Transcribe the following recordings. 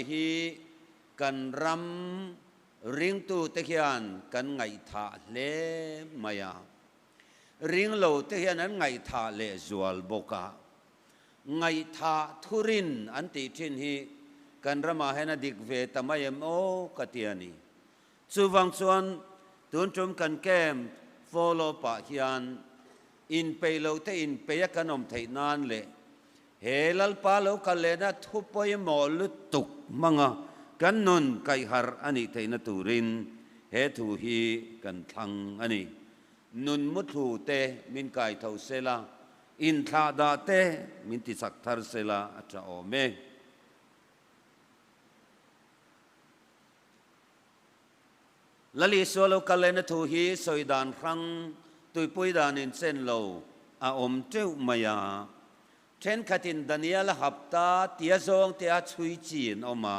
hi kan ram ring tu te hian kan ngai tha le maya ring lo te hian an ngai tha le zual boka ngai tha thurin an ti thin hi kan rama hena dik ve tamayem o katiani chuwang chuan tun tum kan kem follow pa hian inpeih lo te inpeih kanom thei nan le he lalpa lo kalena thupui mo lutuk manga kan nun kai har ani theina turin he thu hi kan thang ani nun muthu te min kai thau sela in tha da te min ti sak thar sela atra ome Lal Isua lo kalena thu hi soidan khang tuipui dan in sen lo a om teu maya chen khatin Daniel hapta tia zong tia chui chin oma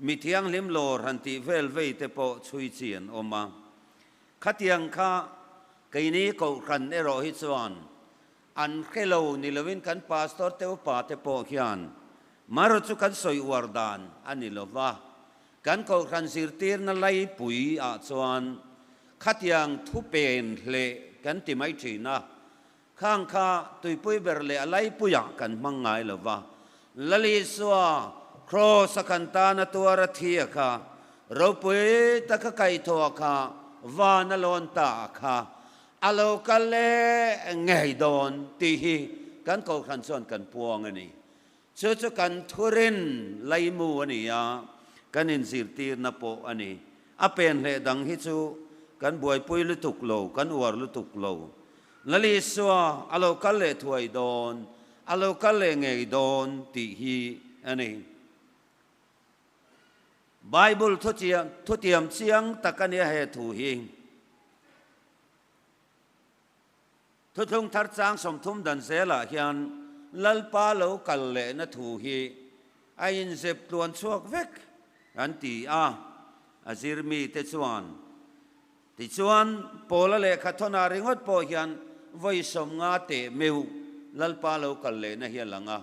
mi thiang lim lor han ti vel vei te po chui chin oma khatiang kha kaini ko khan ero hi chuan an khelo ni lovin kan pastor te pa te po hian maro chu kan soi wardan ani lova kan ko khan sirtir na lai pui a chuan khatiang thu pen hle kan ti mai thina khang kha tuipui berle alai puya kan mangai lova Lal Isua cross kanta na tuara thia kha ropui taka kai tho kha vana lon ta kha alo kale ngei don ti hi kan ko khan son kan puang ani chu kan thurin lai mu ani ya kan in sirtir na po ani apen le dang hi chu kan buai pui lu tuk lo kan war lu tuk lo Lal Isua alo kale thuai don alo kale ngei don ti hi ani Bible thu tiam chiang takania he thu hi thu thung thar chang som thum dan zela hian lalpa lo kal le na thu hi a in zep tuan chuak vek an ti a azirmi te chuan ti chuan pola le khathona ringot po hian voi som nga te meu lalpa lo kal le na hi langa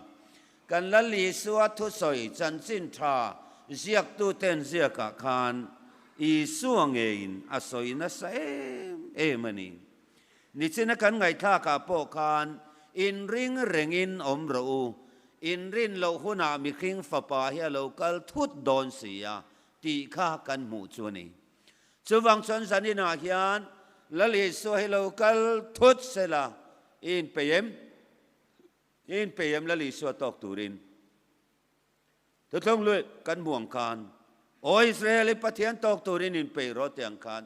kan Lal Isua thu soi chan chin tha ziak tu ten ziaka khan I suang ein a soi na sa mani ni china kan ngai tha ka po khan in ring rengin om ro in rin lo huna mi khing fa pa hi lo kal thut don sia ti kha kan mu chu ni chuwang chon zanina hian Lal Isua hi lo kal thut sela in pem Lal Isua tok turin tu thong lui kan muang khan o Israel pathian tok turin in pe ro tiang khan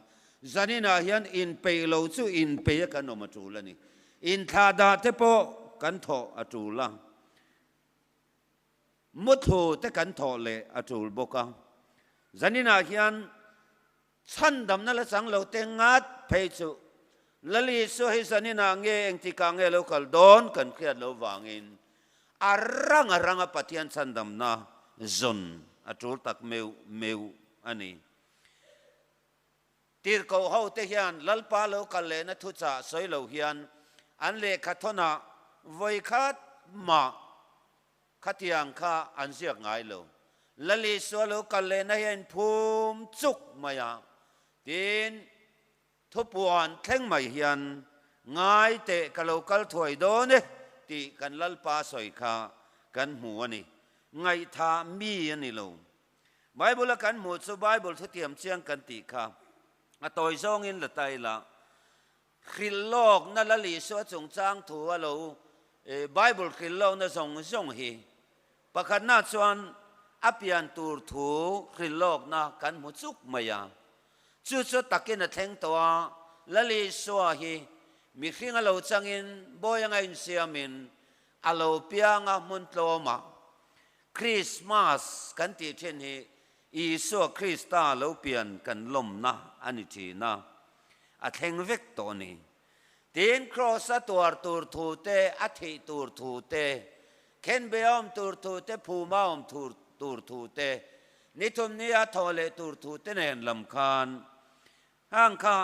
zanina hian in pe lo chu in pe kan oma tulani in thada te po kan tho atula muthu te kan tho le atul boka zanina hian chan dam na la chang lo te ngat pe chu Lal Isua hi zanina nge eng ti ka nge lo kal don kan khiat lo wangin arang pathian chan dam na zon atul tak meu ani tir ko ho te hian lalpa lo kal na thu cha soi lo hian an le khathona voi khat ma khatiang kha an siak ngai lo Lal Isua lo kal na hian phum chuk maya tin thupuan thleng mai hian ngai te kalo kal thoi do ne ti kan lalpa soi kha kan hu ani ngai tha mi ani lo Bible kan mu chu Bible thu tiam chiang kan ti kha a toi zong in la tai la khil lok na Lal Isua chung chang thu alo Bible khil lok na zong hi pakhat na chuan apian tur thu khil lok na kan mu chuk maya chu takin a thleng towa Lal Isua hi mi khing alo changin boyanga in siamin alo pianga mun tloma Christmas kan ti then hi Isua Krista lo pian kan lom na ani thi na a thleng vek to ni tin cross a tur thu te a thi tur thu te khen beom tur thu te phuma om tur thu te nitum ni a thole tur thu te nen lam khan hang kha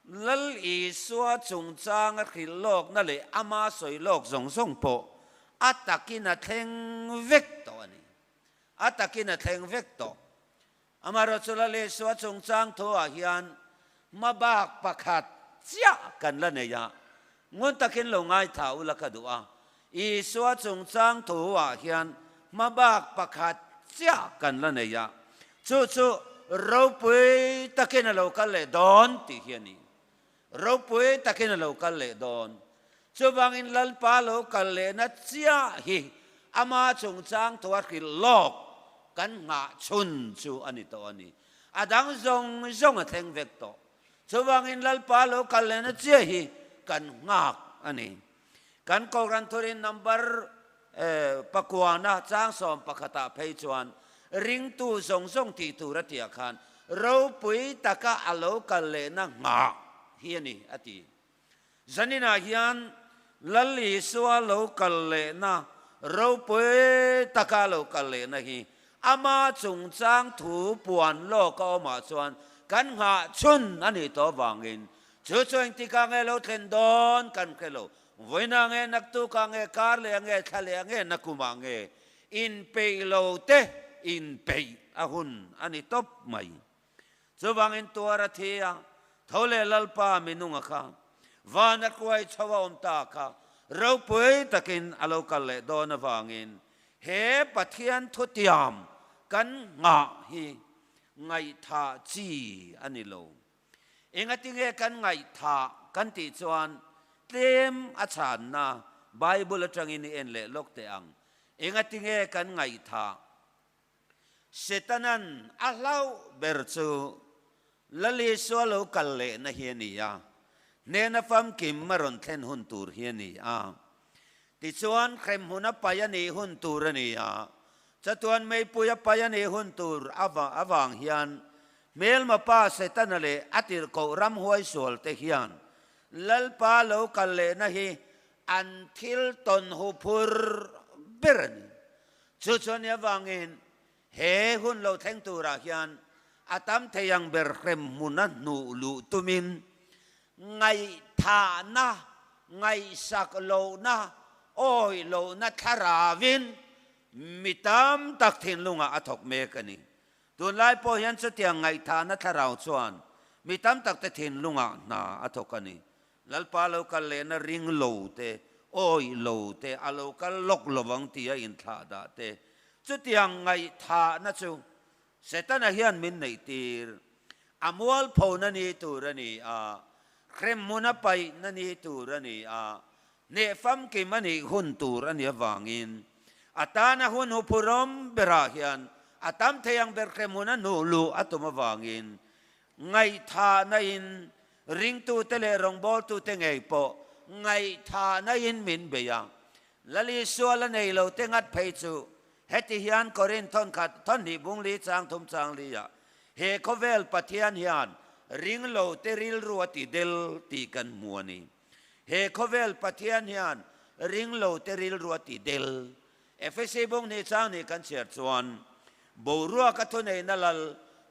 Lal Isua chung chang a khil lok na le ama soi lok zong po atakin a thleng vek to ani อัตกินเทงเวกโตอามารสุลเลสวจงจางโทอาฮิยันมาบากประคัดเจ้ากันละเนียงุนตะกินลงไงท้าอุลกดูอาอีสวจงจางโทอาฮิยันมาบากประคัดเจ้ากันละเนียจู่เราปุยตะกินเรากันเลยดอนติเฮียนี่เราปุยตะกินเรากันเลยดอนจู่บางอินลัลปาเรากันเลยนัดเจ้าฮีอามาจงจางตัวกิลลอกกันงาชุนจูอันนี้ตัวนี้อาดังจงเทงเวกโตจู่บางอินลัลปาเรากันเลยนัดเจ้าฮีกันงาอันนี้กันกอรันทุรินนัมเบอร์ปะกวานะจางสอมปะขตาเพยจวนริงตูส่งที่ตูระเตียขันเราปุยตะกะอโลกันเลยนะงาเฮียนี่อติจันนินาฮิยันลัลลิสวาโลกันเลยนะเราปุยตะกะโลกันเลยนะฮีอามาจงจางถูปวนโลกก็มาชวนกันงาชุนอันนี้ตัววางอินจู่ๆอินที่กังเอโลเทนดอนกันเกโลวันนังเอนักตุกังเอคาร์เลงเอทะเลงเอนักกุมังเออินเปโลเตอินเปย์อาหุนอันนี้ตบไม่จะวางอินตัวระเทียทว่าเลลัลปามินุงค่ะวานักไว้ชาวอมตาค่ะเราเผยตะกินอโลกัลเลโดนวางอินเฮปะเทียนทุติยามกันงาฮีไงท่าจีอันนี้โลเองติเงกันไงท่ากันติจวนเต็มอาจารย์นะไบเบิลจังอินเอ็นเลลกเตอังเองติเงกันไงท่าSetanan alau bercu lali swallow kalle na hiania nena fam kim maron ten huntur hiania tichuan krem huna payani huntur ania chatuan mei puya payani huntur awang hian mel mapa setanale atir ko ram huai sol te hian lalpa lo kalle na hi until ton hupur berani chuchuan ya wangin he hun lo theng tu ra hian atam theyang ber krem muna nu lu tumin ngai tha na ngai sak lo na oi lo na tharavin mitam tak thin lunga athok me kani tu lai po hian chu tiang ngai tha na tharau chuan mitam tak te thin lunga na athok kani lalpa lo kal le na ring lo te oi lo te alo kal lok lowang tia in tha da te chu tiang ngai tha na chu setana hian min nei tir amwal pho na ni tu ra ni a krem muna pai na ni tu ra ni a ne fam ki mani hun tu ra ni wangin atana hun hu purom bera hian atam theyang ber krem muna nu lu atuma wangin ngai tha na in ring tu tele rong bol tu te ngei po ngai tha na in min be yang lali suala nei lo te ngat phei chu heti hian korin thon khat thon ni bung li chang thum chang li ya he kovel pathian hian ring lo te ril ruati del ti kan muani he kovel pathian hian ring lo te ril ruati del efese bung ni chang ni kan cher chuan bo ruwa ka thonei na lal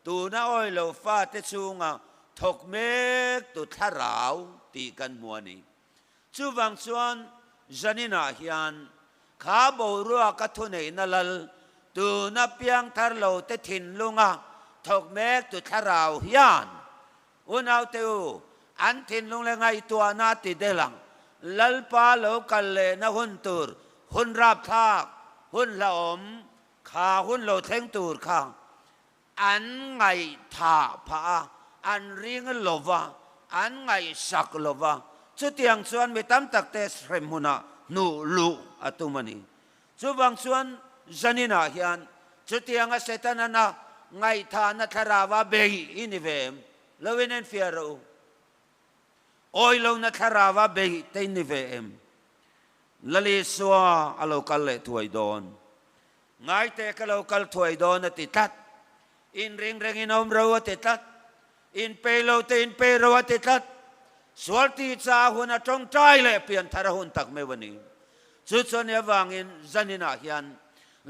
tu na oi lo fa te chunga thok mek tu tharau ti kan muani chu wang chuan janina hianขาโบรัวกัทุนในนั่นตูนับเพียงทาร์โลเตถินลุงอ่ะถกเมกตุทาราวฮิยานอุณเอาเตวอันถินลุงเลยไงตัวนาติเดลังลัลปาโลกันเลนะหุนตูร์หุนรับทากหุนละอมขาหุนโลเทงตูร์ข้างอันไงถาผาอันริงโลวะอันไงสักโลวะชุดเตียงส่วนไม่ตั้มตักเตสเรมุนานูลูอตุมันีชุบางส่วนจันนินาฮิอันชุดที่ยังเสตนานะไงทานัทราวาเบยอินิเวมลวินันฟิอารูโอยลงนัทราวาเบยเตนิเวมลลิสวาอโลกัลเลถวยดอนไงเตกโลกัลถวยดอนติตัดอินริงอินอมรัวติตัดอินเปโลเตอินเปรัวติตัดสวัสดีจ้าหัวหน้าจงใจเลยเปลี่ยนทารหุ่นตักเมวันนี้สุดส่วนยวางอินจันนินาฮิยัน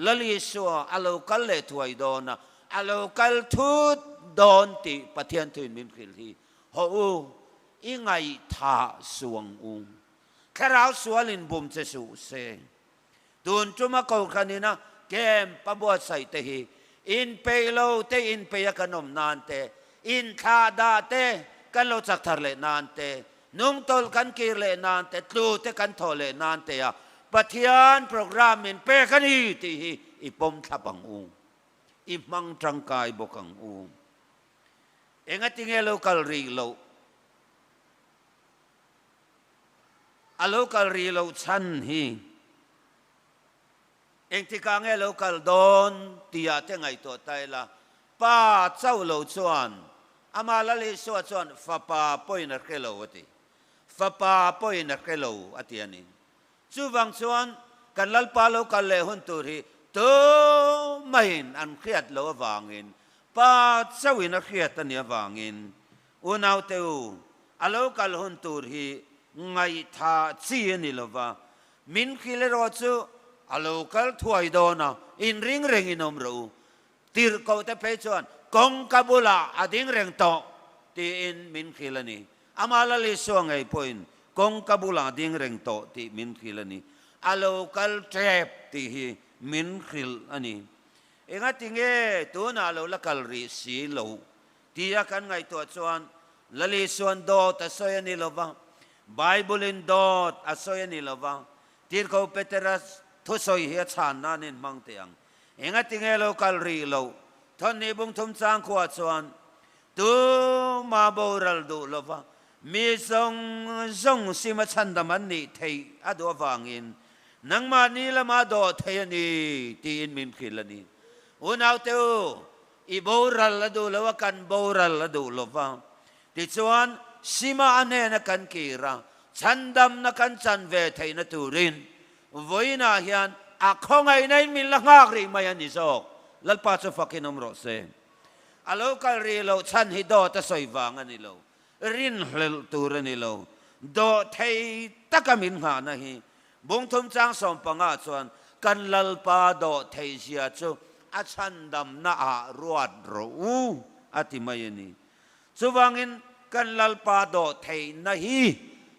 ลลิสัวอโลกัลเลถวยดอนอโลกัลทุดดอนติปะเทียนทุนมินคิลทีโฮอิงไงท่าสวงอุงแค่เราสวลินบุมเจสุเซดูนจุมาเกาคันนี้นะ เกมปะบัวใส่เตหิอินเปโลเตอินเปยกันนมนานเตอินคาดาเตกันโลจักทารเลนานเตนุ่งตอลกันกีเลนานเตตลูเตกันทอเลนานเตอะปะเทียนโปรแกรมอินเปกันอีติหิอิปมทับังอูอิมังจังกายบกังอูเองติงเอโลกัลรีโลอโลกัลรีโลชันฮีเองที่กางเอโลกัลดอนตียเตงไงตัวไตละป้าเจ้าโลชวนอามาลลิสวชวนฟ้าป้าป่วยนักเโลวติฟ้าป้าป่วยนักเโลอติยันนี้จูวังชวนกันลัลปาโลกัลเลหุนตุรีตัวไม่เห็นอันเครียดโลวางเงินป้าเจ้าวินักเครียดตันเนียวางเงินอุณาวเตวอโลกัลหุนตุรีไงท่าจีนี่โลวามินคิเลโรจูอโลกัลถวยโดนะอินริงเริงอินอมรูตีร์เขาแต่เพจวนกงกบุลาอดิ้งเริงโตตีอินมินคิลนีอามาลลิสวงไงพอยน์กงกบุลาดิ้งเริงโตตีมินคิลนีอโลกัลเทปตีมินคิลอันนี้เองติงเอตัวน่าโลละกัลรีสีโลตีอากันไงตัวชวนลลิสวนโดตอสอยนิโลวาไบเบิลินโดตอสอยนิโลวาตีร์เขาเปเตรัสทุสอยเฮียชานนานินมังเตียงเองติงเอโลกัลรีโลท่านนี้บุงทุมจางขวดชวนตัวมาโบรัลดูโลวามีทรงสิมาชันดามันนี่เทยอดัววางอินนังมานี่ละมาโดเทยนี่ตีอินมินขิลนี่อุณาวเตวอีโบรัลละดูโลวากันโบรัลละดูโลวาติชวนสิมาอันเนนักันกีราชันดำนักันชันเวเทยนตูรินวันน่าเฮียนอาคงไงในมิลลังากรีมายันนิโซลัลปาชฟักินอมรสเซอโลกัลรีโลชันฮิโดตะสอยวางอันนี้โลรินหลตูรนี่โลโดเทยตะกมินหานะฮีบุงทุมจางสมปังอาชวนกันลัลปาโดเทยเสียจูอาชันดำน่ารวดรูอาติมายันนี้สุวังอินกันลัลปาโดเทยนะฮี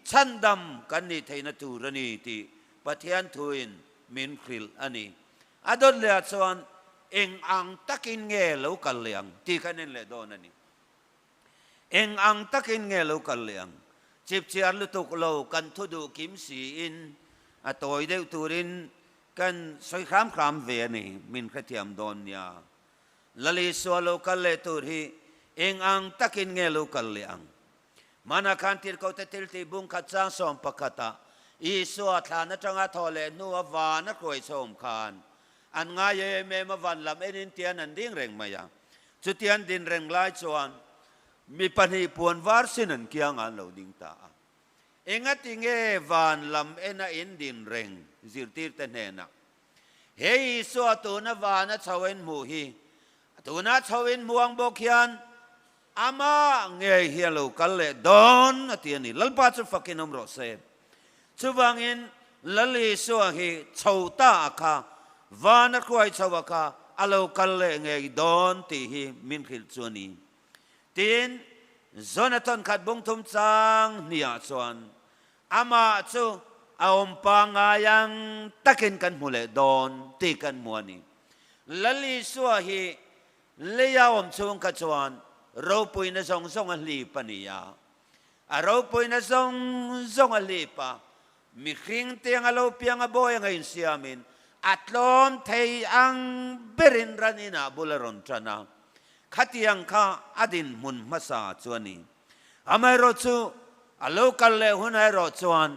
ชันดำกันนี่เทยนตูรนี่ตีปะเทียนทุยนมินคริลอันนี้อดลเลียชวนเอ็งอังตักินเงลูกัลเลียงที่กันนี่เลโดนันนี่เอ็งอังตักินเงลูกัลเลียงจิบเชียร์ลุตุกโลกันทุดูกิมสีอินอตอยเดวตูรินกันสอยครามเวนี่มินขเทียมโดนยาลลิสวโลกัลเลตูรีเอ็งอังตักินเงลูกัลเลียงมานาคันติร์เขาเตติลตีบุงขัดจางสอมปะกตาอีสวดฐานจังอาทอเลนัววานักรวยสมคานอันง่ายเมมาวันลำเอ็นเตียนันดิ้งเร่งมาอย่างจุดเตียนดินเร่งไล่ชวนมีปัญหาปวนวาร์สินันเกียงอันเหล่าดิ้งตาเองติงเอวันลำเอ็นอินดินเร่งจิรติร์เตนเนนะเฮียสวดตัวนวานัชเวนมูฮีตัวนัชเวนมวงบกยันอามาเงยเฮียลูกัลเลดอนเตียนี่ลัลปาจะฟักินอมรสเซสุวังอินลลิสวะฮีชาวตาอาคาวานักไว้ชาวคาอโลกัลเลงเงดอนตีฮีมินขิลชวนีตีนโซนตันขัดบุงทุมจางนิยาชวนอามาจูอาอมปังอายังตะกินกันมุเลดอนตีกันมัวนีลลิสวะฮีเลียอมชวงกัจวนเราปุยนซงอันลีปนิยาเราปุยนซงอันลีปะมีคริงเตียงอโลเปียงอโบยังไงเสียมินอัตลอมเทยอังเบรินรันินาบุลรอนจนาขัดยังข้าอดินมุนมาสาจวนีอเมรจูอโลกัลเลหุนไอรจวน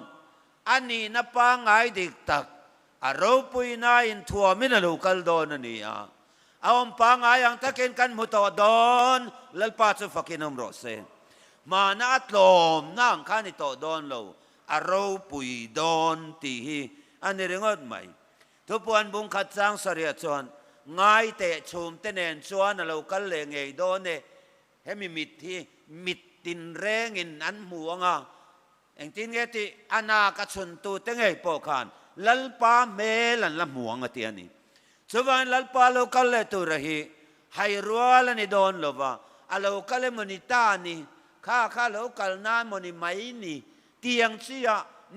อันนี้นับปังไอดิกตักอเราปุยนาอินทัวมินโลกัลโดนนี่อาอมปังไอยังตะเกนกันมุตอดอนลัลปาจูฟักินอมรสเซมานาอัตลอมนั่งข้านิโตดอนโลอารมณ์ปุยดอนตีฮีอันนี้เรื่องอะไรไหมทุกวันบุงขัดจางสริยชนง่ายแต่ชุมเตเนนชวนเรากันเลยไงดอนเนี่ยให้มีมิดที่มิดตินแรงอินอันหัวงาเองตินเงติอนาคตชนตูเตงไงปอคานลัลปาเมลันละหัวงเตียนี่สุวรรณลัลปาเรากันเลยตัวระหีให้รัวลันดอนลว่าเรากันเลยมนิตานี่ข้าเรากันน้ามนิไม่นี่เตียงเชีย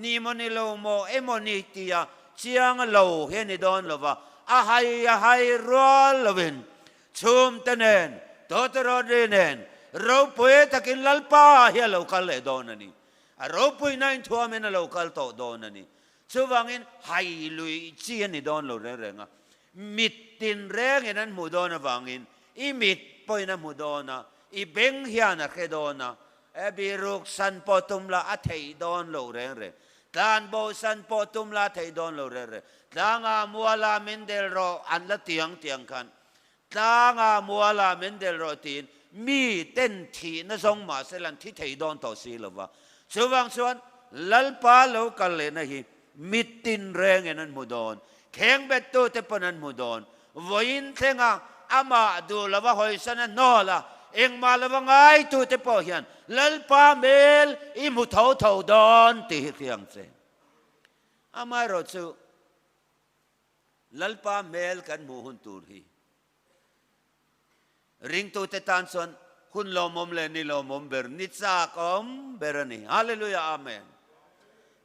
นี่มันโลโมเอมอนิเตียเชียงโลเฮนิดอนลว่า ahai roal lovin chum tenen totorodinen ropui takin lalpa hi local le donani a ropui nine tuamen a local to donani chuwangin hai lui chian ni don lo renga mitin reng enan mudona wangin I mit poina mudona I beng hiana kedona e biruk san potumla a thei don lo re tan bo san potumla thei don lo re tanga muala mendel ro an la tiang kan tanga muala mendel ro tin mi ten thi na song ma selan thi thei don to si lo wa chuwang chuan lalpa lo kal le na hi mitin reng enan mudon kheng bet tu te panan mudon voin thenga ama du lawa hoi sana no la eng ma lawa ngai tu te po hian lalpa mel I mu thau don ti hiang che ama ro chu lalpa mel kan mu hun tur hi ring tu te tan son hun lo mom le ni lo mom ber ni cha kom berani hallelujah amen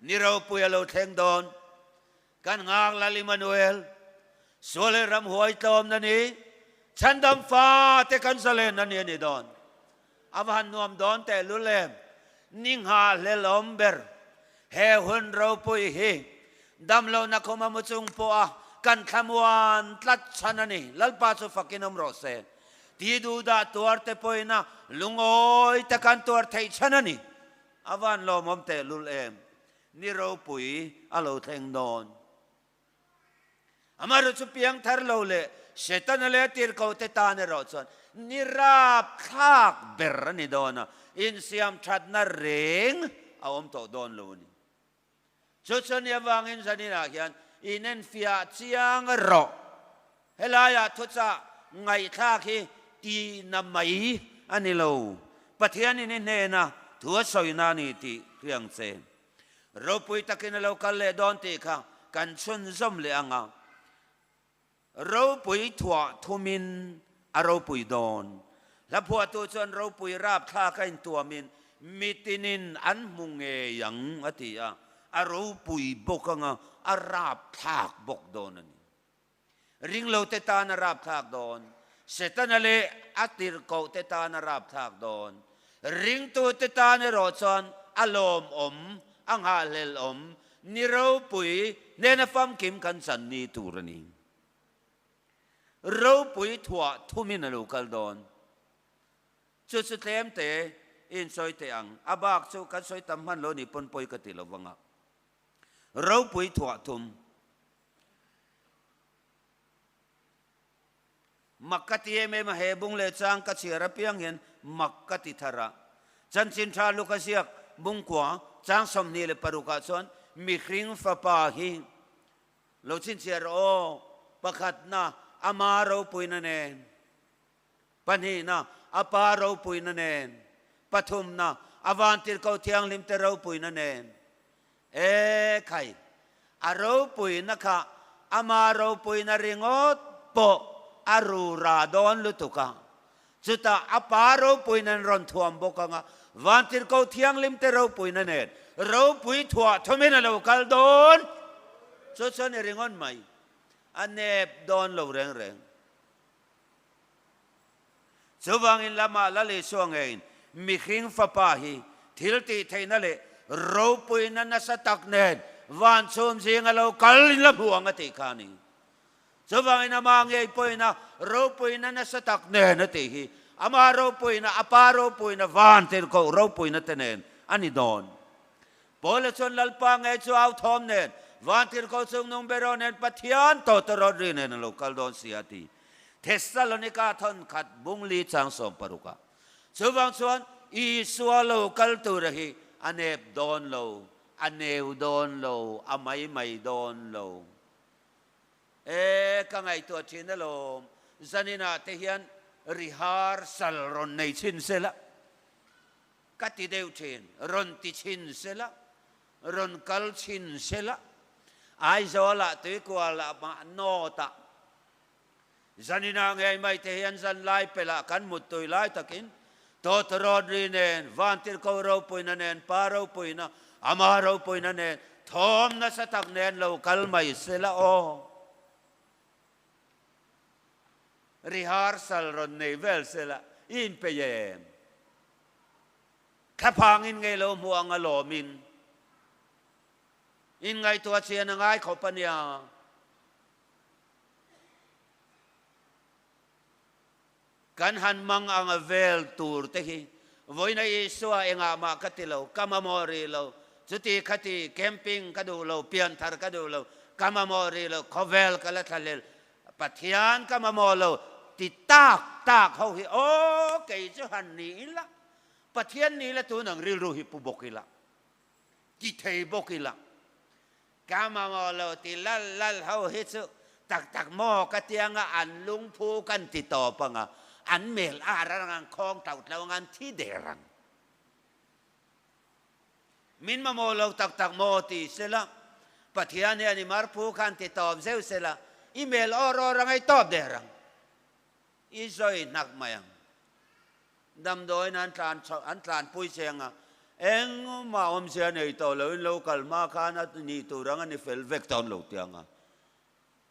ni ro pu ya lo theng don kan ngang lali manuel sole ram huai tom na ni chandam fa te kan salen na ni don avan nuam don te lulem ning ha le lomber he hun ro pui hi dam lo na khoma mu chung po a kan khamwan tlat chanani lalpa chu fakinom rawhse ti du da tuar te poina lungoi ta kan tuar thei chanani avan lo mom te lulem ni ro pui alo theng don amaru chu piang thar lo le setan le tir ko te ta ne ro chon ni rap khak ber ni dona in siam that na reng aom to don lo ni chu chon ya wangin sanina hian inen fia chiang ro helaya thu cha ngai tha khi ti na mai ani lo pathian ni ne na thua soina ni ti riang che ro pui takin lo kal le don ti kha kan chun zom le anga ro pui thua thumin a ro pui don la phua tu chon ro pui rap tha kain tua min mitinin an munge yang atia a ro pui bokanga a rap thak bok don ani ring lo te ta na rap thak don setan ale atir ko te ta na rap thak don ring tu te ta ne ro chon alom om ang halel om ni ro pui ne na fam kim kan san ni turani ro pui thua thumin a local don chu chu tlem te in soi te ang abak chu kan soi tam han lo ni pon poi ka ti lo wanga ro pui thua thum makati me ma hebung le chang ka chira piang hen makati thara chan chin tha lu ka siak bung kwa chang som ni le paruka chon mi khring fa pa hi lo chin cher o pakhat na amaro pui na nen pani na aparo pui na nen pathum na avantir ko thiang lim te ro pui na nen e khai aro pui na kha amaro pui na ringot po aru ra don lutuka chuta aparo pui nan ron thuam bokanga vantir ko thiang lim te ro pui na nen ro pui thua thomena lo kal don chu chon e ringon mai anep don lo reng reng chuwang in lama lali suang ein mi khing fa pa hi thil ti theina le ro pui na na sa tak nen van chum jing alo kal la buang ati khani chuwang in ama ngei pui na ro pui na na sa tak nen ati hi ama ro pui na apa ro pui na van ter ko ro pui na tenen ani don pole chon lalpa ngai chu au thom nen van ter ko chung nong beron en pathian to ro rin en local don siati Thessalonica thon khat bungli chang som paruka chuwang chuan I swallow kal tu rahi anep don lo aneu don lo amai mai don lo e ka ngai to chin lo zanina te hian rehearsal ron nei chin sela kati deu chin ron ti chin sela ron kal chin sela ai zola tu kwa la ma nota zanina ngai mai te hian zan lai pela kan mutui lai takin to rodrinen vantir ko ro puina nen paro puina amaro puina nen thom na sa tak nen lo kal mai sela o rehearsal ron nei vel sela in pe yem khapang in ngei lo muang a lo min in ngai tua chian ngai khopania kan han mang ang vel tur te hi voina Isua enga ma katilo kamamori lo chuti khati camping kadu lo pian thar kadu lo kamamori lo khovel kala thalel pathian kamamolo ti tak ho hi o kei chu han ni la pathian ni la tu nang ril ru hi pu bokila ki thei bokila kamamolo ti lal ho hi chu tak mo katianga an lung phu kan ti to panga an mel arang khong tau tlawangan thi derang min mamolo tak mo ti sela pathian ne ani mar phu kan ti tom zeu sela email orang ay top derang isoy nak mayang dam doy nan tlan pui senga eng ma om sia nei to lo local ma kana ni turang ani fel vek ton lo tianga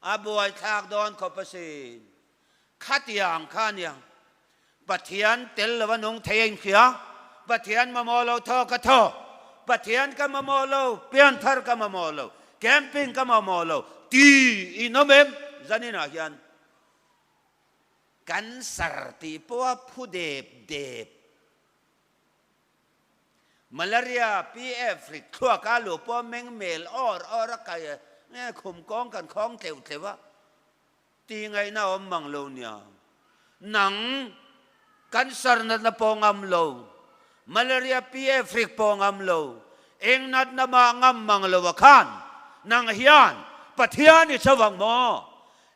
abuai thak don ko pasin khatiang khania pathian tel lawanong theing khia pathian mamolo tho ka tho pathian ka mamolo pian thar ka mamolo camping ka mamolo ti inomem zanina hian kan sarti po phu dep malaria pf rik khwa ka lu po meng mel or ka nge khum kong kan khong tlewa ti ngai na om mang lo nia nang kan sar na po ngam lo malaria pf rik po ngam lo eng nat na ma ngam mang lo khan nang hian pathian ni chawang mo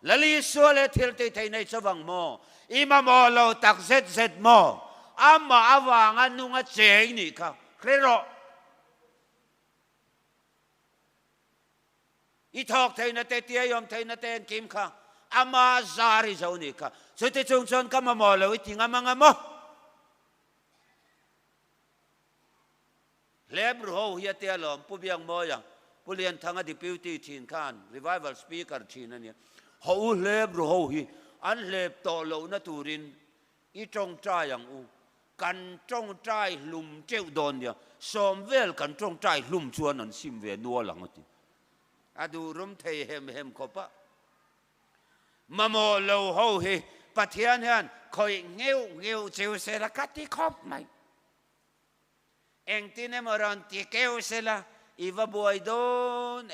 Lal Isua le thil te thei nei chawang mo ima mo lo tak zet mo ama awang anunga cheng ni ka krero i thok thei na te tia yom thei na te kim kha ama zari zo ni ka so te chung chon ka ma mo lo i tinga manga mo lebru ho hi te lom pu biang mo yang pulian thanga deputy chin khan revival speaker chin ania ho leb ro ho hi an leb to lo na turin i trong trai yang u kan trong trai lum cheu don dia som vel kan trong trai lum chuan an sim ve nuo lang ati adu rum thei hem ko pa mamo lo ho hi pathian han khoi ngeu cheu se la kati khop mai eng tine moron ti keu se la iwa buai don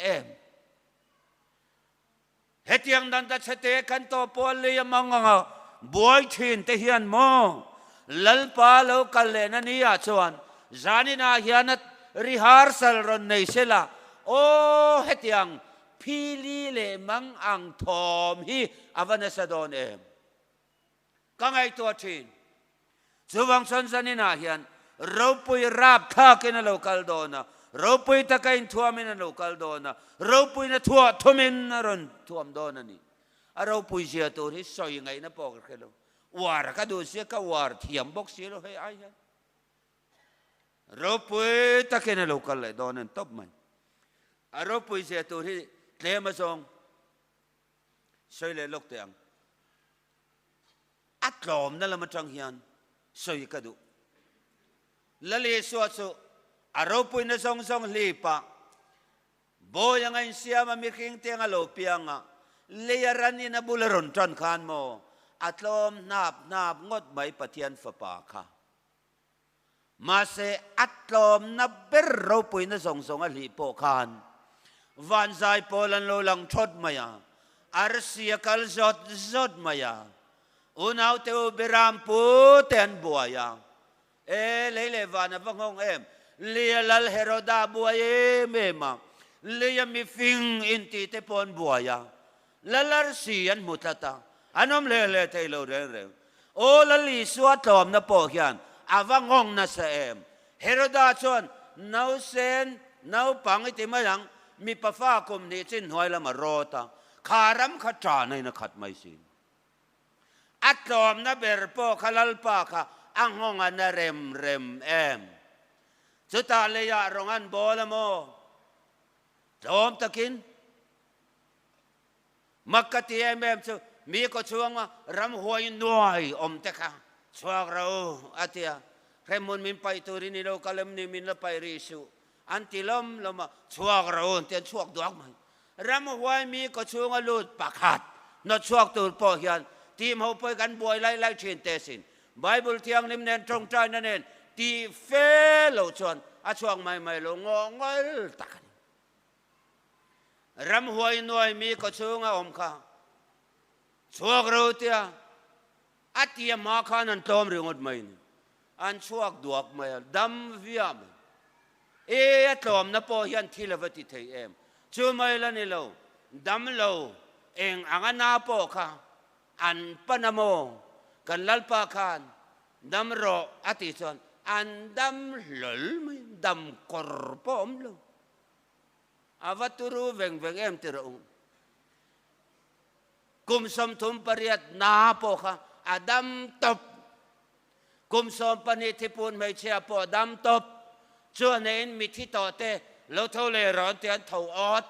hetiang dan ta chete kan to pol le manga buai thin te hian mo lalpa lo kalena ni a chuan zanina hianat rehearsal ron nei sela o hetiang phili le mang ang thom hi avana sadon kangai to thin chuwang son zanina hian ropui rap tha ken local dona ropui takain thuamin local dona ropui na thua thumin ron thuam dona ni a ropui sia to hi soi ngai na pok khelo war ka du sia ka war thiam bok sia lo he ai ha ropui taken local le dona top man a ropui sia to hi tlema song soi le lok teang atlom na lama tang hian soi ka du Lal Isua su aropui na song lipa boyang ang siya mamiking tiyang alopianga leyaran na bularon tran kan mo atlom nap ngot may patian fapaka mase atlom na berropui na song alipo kan vanzai polan lolang chod maya arsia kal zot maya unaw teo berampu ten buaya lele vana vangong lia lal heroda buaya mema lia mi fing inti te pon buaya lalar sian mutata anom lele tailo re o Lal Isua tom na po hian avangong na sa heroda chon nau sen nau pangiti mayang mi pafakum ni chin hoy la marota kharam khatra nay na khat mai sin atom na berpo khalalpa kha anghong na rem chuta leya rongan bola mo tom takin makati chu มีก็ช่วงว่ารำหวยหน่วยอมแต่ค่ะช่วงเราอาทิตย์ใครมุนมินไปตัวนี้เราก็เล่มนี้มินละไปริสุอันที่ล้มเรามาช่วงเราเตียนช่วงดวงมันรำหวยมีก็ช่วงลุดปากขาดนดช่วงตัวปอยันทีมเขาไปกันบวยไล่เชียนเตสินไบเบิลเที่ยงนิมเนนตรงใจนั่นเองที่เฟลชวนอาช่วงไม่ลงงงตักรำหวยหน่วยมีก็ช่วงอมค่ะช่วงเราเตียอาทิตย์มาขานันตอมเรื่องอดไม่อันช่วงดวกไม่ดำวิามตอมนับพอยันที่เลวติเทเอ็มช่วยไม่ละนี่เราดำเราเองอ่างนาปอค่ะอันปนโมกันลัลปาคานดำรออาทิตย์ส่วนอันดำหลลไม่ดำกอร์ปอมเราอาวัตุรูเวงเอ็มติระอุกุมสมทุมปริยัตนาปอค่ะอดัมตบกุมสมปณิธิปุนไม่เชียปอดัมตบชวนเอ็นมิทิต่อเตเราเท่าเลร้อนเตียนเท่าออด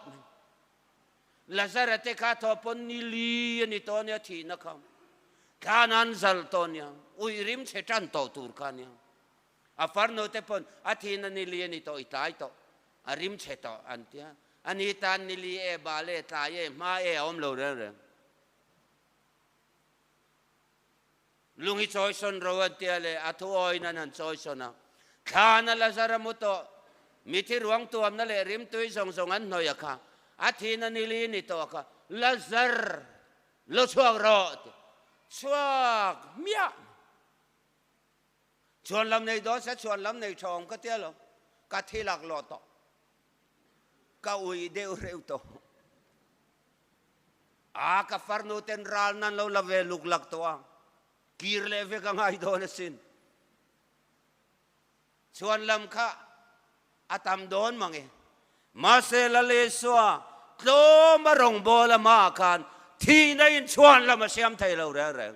ลาซาเรตคาทอปนิลีนี่ตัวเนี้ยทีนะครับขานันซัลตัวเนี้ยอุยริมเชจันโตตูร์ขาเนี่ยอาฟาร์โนเตปนอาทีนันนิลีนี่ตัวอิตายตัวอาริมเชตอันเตียอันนี้ตานนิลีบาเลตายมาอมโลเรื่องลุงฮิจอยสันรวันเตียเลอัตุอยนันจอยสันนะข้านั่นละสารมุตโตมิที่รวงตัวนั่นเลยริมตุยส่งอันหน่อยค่ะอาทินันนิลีนี่ตัวค่ะละซาร์ลุช่วงรอช่วงเมียชวนลำในดอสชวนลำในชองก็เตี้ยหรอกะที่หลักหลอดต่อกะอุยเดวเร็วต่อกะฟาร์โนเตนรัลนั่นเราละเวลุกหลักตัวกีร์เลเวกังไอโดนสินชวนลำข้าอาตามโดนมั้งมาเซลเลสัวโตมารงโบลมากันที่นั่นชวนลำมาเสียมไทยเราแรง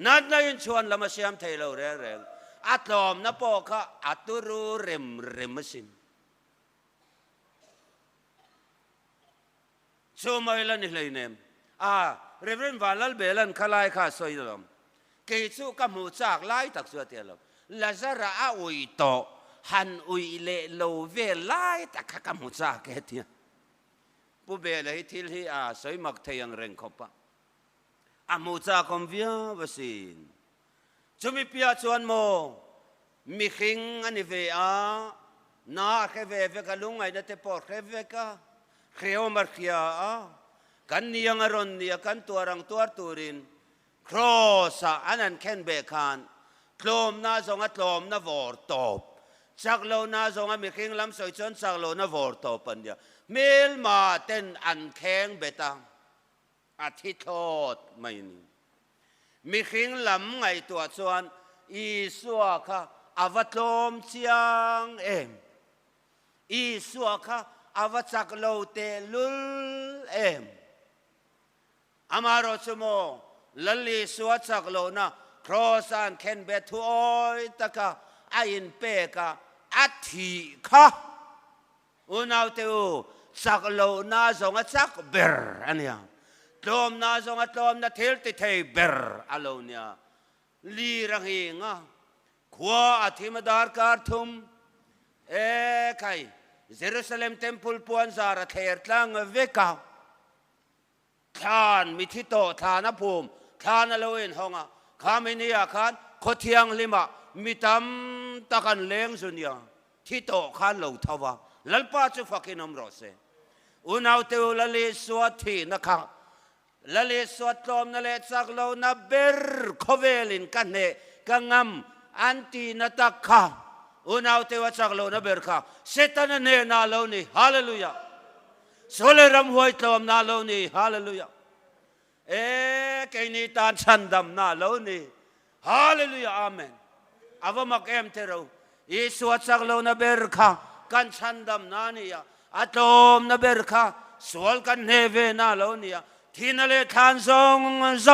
นั่นชวนลำมาเสียมไทยเราแรงอัตลอมนับปอข้าอัตุรูเริมสินชวมาเอลันนี่เลยเนมเรเวนวาลลเบลันขลายข้าสวยลำเกิดสู้กับหมูจากไล่ตักสวดเดียวลาซาระอุยโตหันอุยเลโลเวไล่ตักกับหมูจากแค่เดียวผู้เบลให้ทิลที่สวยมักเทียงเร่งขบหมูจากคอมวิววสินจะมีพิจารณาโมมีขิงอันนี้เวน่าแค่เวกันลุงไงนั่นแต่พอแค่เวกันเขียวมาเขียวกันเนียงอรอนเนียกันตัวรังตัวตูรินครอสอันนั้นแค่เบกันกลมน่าสงฆ์กลมน่าวอร์ตบสักโลน่าสงฆ์มีเข่งลำสอยจนสักโลน่าวอร์ตบปัญญาเมลมาเต้นอันแข็งเบตังอาทิตย์ทอดไม่นี่มีเข่งลำไงตัวส่วนอีสัวค่ะอวัตลมเชียงอีสัวค่ะอวัตสักโลเตลุลอามารสโมลลีสวัสดิ์โลนะครอสันเคนเบทุอยตะกะอินเปกะอัติค่ะอุณาวเตอสักโลนะสงฆ์สักเบรอันเนี้ยตอมนะสงฆ์ตอมนะเทลติเทเบรอโลเนียลีรังเองขวาอธิมดาร์การทุมใครเยรูซาเล็มเทมพุลปวนซาระเทร์ตังเวกาทานมิทิโตทานภูมิทานอโลเอนฮองข้ามินีอาคารขดเทียงลิมะมิตามตะกันเลี้ยงสุนียทิโตขันเหล่าทว่าลัลปาจุฟักินอมรสเซอุณาวเตวลลิสวัตทีนะคะลลิสวัตลมนเลสักเหล่านับเบร์คเวลินกันเนกังมอันตีนตักข้าอุณาวเตวสักเหล่านับเบร์ข้าเซตันเนนาเหล่านี้ฮาเลลูยาโซเลรัมหวยตอมนาเหล่านี้ฮาเลลูยาแกนี่ตานชันดำนาเหล่านี้ฮาเลลูยาอาเมนอาวมักเอ็มเทโรอิสวัตสักเหล่านับเบร์ข้ากันชันดำนานี่ยอัตอมนับเบร์ข้าสวลกันเนเวนาเหล่านี้ที่นั่นเลยทานซ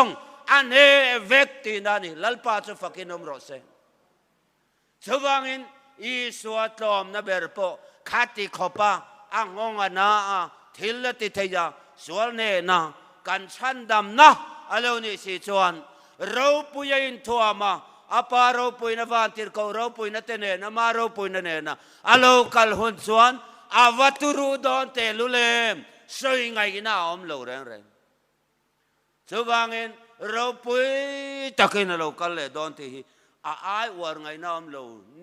งอันเฮเวกตีนานี่ลัลปาจุฟักินอมรสเซชวังอินอิสวัตลอมนับเบร์โปขัดติขบะอังงนาทิลติเทียสวลเนนากันชันดำนะ อโลนี่สิชวนเราปุยอินทัวมาอาปาเราปุยนวันติรเขาเราปุยนเตเนนะมาเราปุยนเนนะอโลกัลหุนชวนอาวัตุรูดอนเตลุเลมสวยไงกินาอมโลเรงสว่างเงินเราปุยตะกินเรากัลเลดอนที่อายวาร์ไงน้อมโล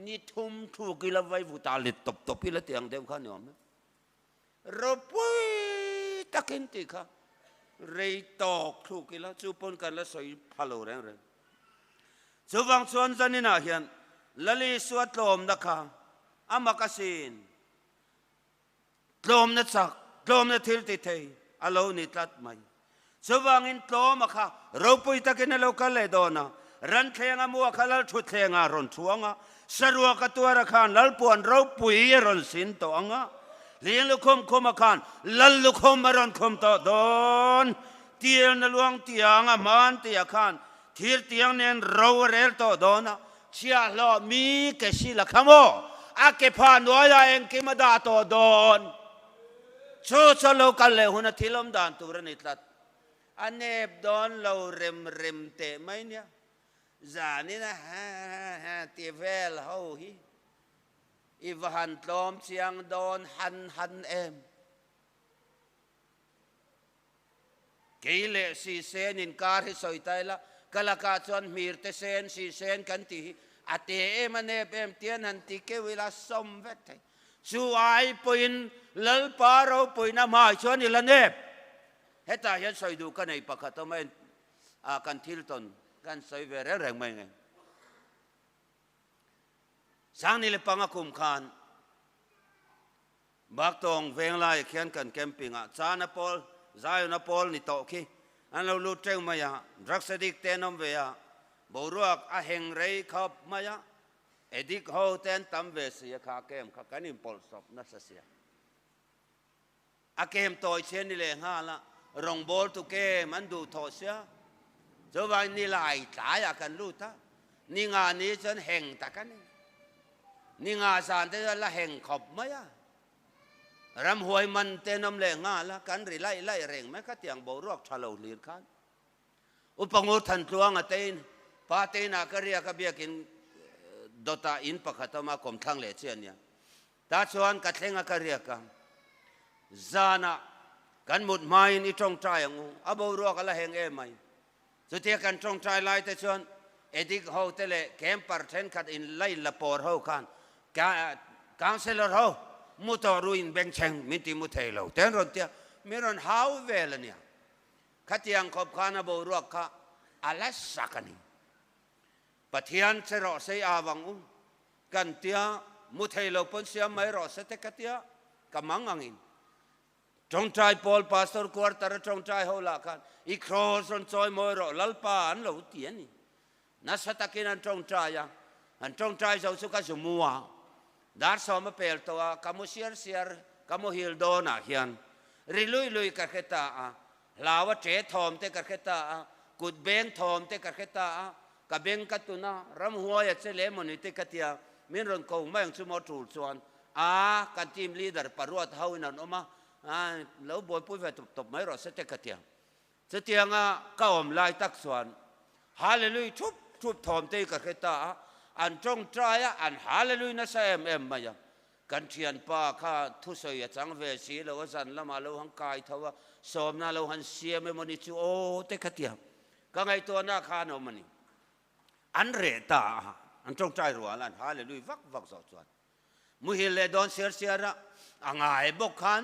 นี่ทุ่มทุกิลไว้ฟุตาลิตตบพิลเตียงเดียวกันยอมเราปุยตะกินติค่ะเรย์ตอกทุกิลจูปนกันแล้วสวยพะโลเรงสว่างส่วนจันนี่นะเฮียนลลิสวดลมนะคะอามากัสินลมนัดสักลมนัดทิลติเทยอโลนิตัดไม่สว่างอินลมค่ะเราปุยตะกินเรากัลเลดอนะรันเทงามัวขลัลชุดเทงารอนชัวงะสรัวกตัวระคานลัลปวนเราปุยรอนสินโตงะเลี้ยงลูกคมคมคานลัลลูกคมมารอนคมโตดอนเตียนลวงเตียงะมันเตียคานทีร์เตียงเนนเราเรลโตดอนะเชียลอมีเกชิละขโมอาเกพานวายเองกิมาดาโตดอนชูชโลกัลเลหุนทิลมดานตุรนิตลัดอันเนบดอนเราเริมเตะไหมเนี่ยจานี่นะฮะตีเวลเฮาฮีอีวหันตอมเสียงโดนหันเอ็มกี่เละสีเซนอินการให้สอยตายละกะละกาจวนมีร์เตเซนสีเซนกันตีอาเตเอมันเอ็มเตียนหันตีเกวิลาสมเวทช่วยปุยนลลปาเราปุยน้ำมาชวนอิลันเนบเฮตาเห็นสอยดูกันในปากตัวไม่กันทิลตันกันสอยเวรแรงไม่ไงสังนี่เลยปังคุมขานบักตองเวงไล่เขียนกันแคมปิ้งจานาปอลใจนาปอลนี่โตกี้อันเราลูเจ้ามาyaรักษาดิกเตนอมเวียบรัวกอาเฮงเรย์ขับมาyaเอดิกเขาเตนตั้มเวสีข้าเกมข้ากันอิมพอลสอบนัสเสียอาเกมต่อยเชนนี่เลยฮะละรองบอลตุเกมันดูทอเสียจะวันนี้ลายตายกันรู้ท่านี่งานนี้ฉันแห่งตะกันนี่งานสารที่ละแห่งขอบไหมอะรำหวยมันเตนอมแรงงานละกันริไล่เร่งไหมก็เตียงบ่รอกชะโลลีนกันอุปงุทันตัวงเตนปาเตนักเรียกเบียกินดตาอินปะขัตมาคมทั้งเลเชียนเนี่ยตาชวนกัดเทงกเรียกันจานะกันหมดไม้นี่จงใจงูอาบ่รอกละแห่งเอไม่สุดที่กันจงใจไล่แต่ชวนเอดิกเขาเตเลแคมป์ปาร์เทนขัดอินไล่ละปอร์เขากันการเซลล์เขามุตอรุอินเบงเชงมิติมุเทลแต่รอนเตียมีรอนฮาวเวลเนี่ยขัดยังขบขานบ่รอกค่ะอะไรสักนี่ปะเทียนเสรอเสียอาวังกันเตียมุเทลปนเสียไม่รอเสตกัดเตียกำมังอังจงใจพอลพาสตอร์ควอร์ตร์จงใจเขาละกันอีกครอสนจอยมวยรอลัลปานเราเตียนี่นัสตะกินันจงใจอันจงใจจะสุขสมัวดาร์สอมเปลตัวกัมุเชียร์กัมุฮิลโดนาเฮียนริลุยกัดเขตาลาวเจทอมเตกัดเขตากุดเบงทอมเตกัดเขตากับเบงกัตุนารำหัวยัดเสลมนิเตกัดเตียมิรอนคงไม่ยังสมอทูลส่วนกันทีมลีดเดอร์ปรวดเฮานันออกมาแล้วบอยพูดไปตบไม่รอสเตกัดเตียสเตียงก้าวมลายตักส่วนฮาเลลุยชุบทอมเตกัดเขตาอันจงใจอันฮาเลลุยนะเซมมายังกันเทียนป้าข้าทุสยจังเวสีเราสันละมาเราหังกายทว่าสมนาเราหันเสียไม่มันนี่จูโอเตกัดเตียก็ไงตัวหน้าข้าโนมันนี่อันเรตาอันจงใจรัวลันฮาเลลุยวักสอดส่วนมุฮิเลดอนเสียระอ่างไงบกขัน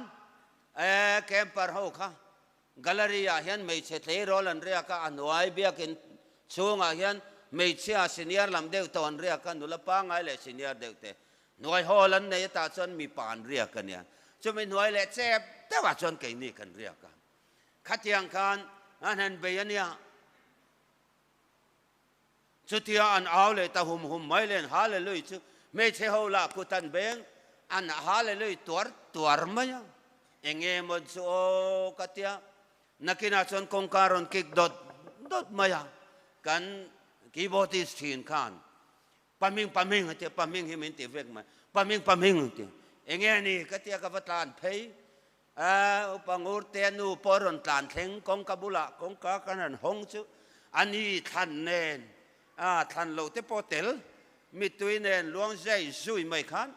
แคมปาร์เฮาค่ะแกลเลอรี่เห็นไม่เฉลี่ยรอลันเรียกอันไว้เบียกินช่วงเห็นไม่เชื่อซีเนียร์ลำเดียวตอนเรียกกันดูละปังไงเลยซีเนียร์เดียวเตะหน่วยฮอลันในตาชนมีปานเรียกกันเนี่ยจะไม่หน่วยเละเจ็บแต่ว่าชนเก่งนี่กันเรียกกันขัดยังกันอันนั้นเบียเนี่ยสุดที่อันเอาเลยแต่หุ่มไม่เล่นฮาเลลุยชุไม่ใช่ฮาละกุตันเบงอันฮาเลลุยตัวมั้ยเองมันโซกัตยานักนักชนคงการอนกิกดดมั้ยกันกีบอติสทีนขันปามิงเตปามิงหิมินติเวกมาปามิงเตเองนี่กัตยากับตานเพย์ ปังอุเตนูปอรอนตานเทงกงกบุละกงกากันหันหงจุอันนี้ทันเนนทันโลเตปอเตลมิตุยเนนลวงใจซุยไม่ขัน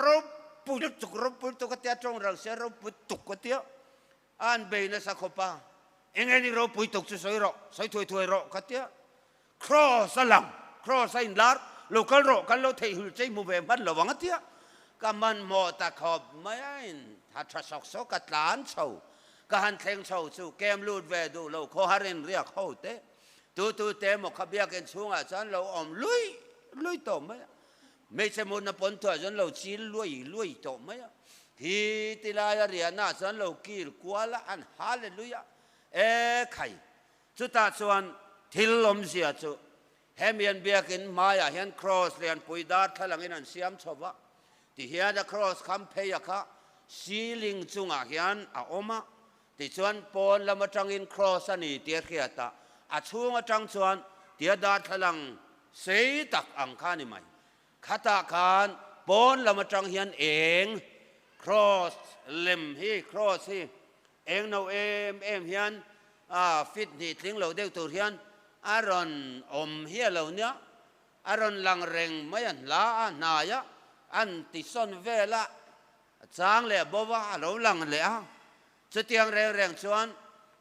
รบปุตุกรบปุตุกเตียจงรังเสียรบปุตุกเตียอันเบนสักขปาเองนี่รบปุตุกสวยรอสวยถวยถวยรอกเตียครอสลังครอสอินลาร์โลกัลรอกันโลเทหิลใจมูเวมันระวังเตียก็มันหมดตะขอบไม่ถ้าทศกกัดหลานเช่าก็หันเทงเช่าสู่เกมลูดเวดูเราโคฮารินเรียกเขาเตะตูเตะหมกขบียกันช่วงอาจารย์เราอมลุยต่อไม่ใช่มุนปนตัวจนเราชีลุยต่อที่ติลายเรียนน่าจนเรากีลกัวละอันฮาเลลูยาใครสุดท้ายส่วนทิลลมเสียจูเฮมีนเบียกินมาอย่าเห็นครอสเรียนปุยดาร์ทลังอินันเสียมชอบที่เฮียนครอสคำเพย์ค่ะซีลิงจุงอาเฮียนอาอมาที่ชวนปนละมาจังอินครอสนี่เตียเขียตาช่วงจังชวนเตียดาร์ทลังเสียตักอังคานี่ไหมขัตาคารปนละมาจังเฮียนเองครอสเล่มฮีครอสฮีเองเราเอ็มเฮียนฟิตนี่ทิ้งเราเด็กตัวเฮียนอารอนอมเฮียเราเนี้ยอารอนลังเร่งไม่ยันลานายะอันติซอนเวละจางเลยบอกว่าเราลังเลยจะเตียงแรงชวน